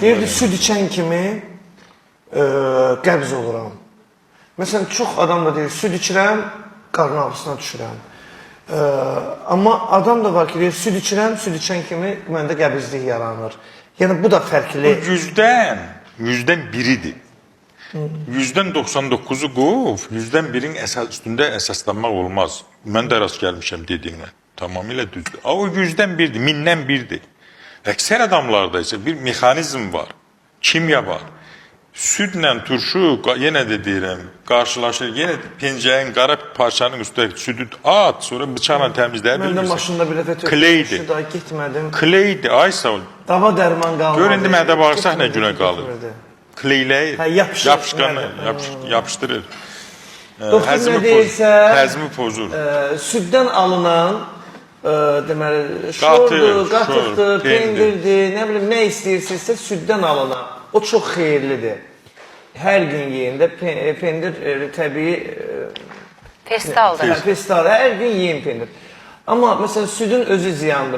Deyirdi, süd içən kimi qəbz oluram. Məsələn, çox adam da deyir, süd içirəm, qarın ağrısına düşürəm. Amma adam da var ki, deyir, süd içirəm, süd içən kimi məndə qəbizlik yaranır. Yəni, bu da fərqli. Bu yüzdən biridir. Yüzdən 99'u qov, yüzdən birin üstündə əsaslanmaq olmaz. Mən də rast gəlmişəm dediyinlə. Tamamilə düzdür. O yüzdən birdir, mindən birdir. Əksər adamlarda isə bir mexanizm var, kimya var. Südlə turşu, yenə də deyirəm, qarşılaşır, yenə pencəyin qara parçanın üstündə südü at, sonra bıçaqla təmizləyə bilmirsən. Mən də maşında bir dəfə Kleydir. Daha getmədim. Kleydir, ay sağ ol. Dava dərman qalmadı. Gör, indi mədə bağırsaq nə günə qalır. Kleyləyir, yapışdırır. Doktor nə deyirsə, həzmi pozur. Süddən alınan, deməli, şordur, qatıqdır, pendirdir, nə bilim, nə istəyirsinizsə süddən alınan. O çox xeyirlidir. Hər gün yeyin də pendir təbii Festaldır. Festal, hər gün yeyin pendir. Amma məsələn südün özü ziyandır.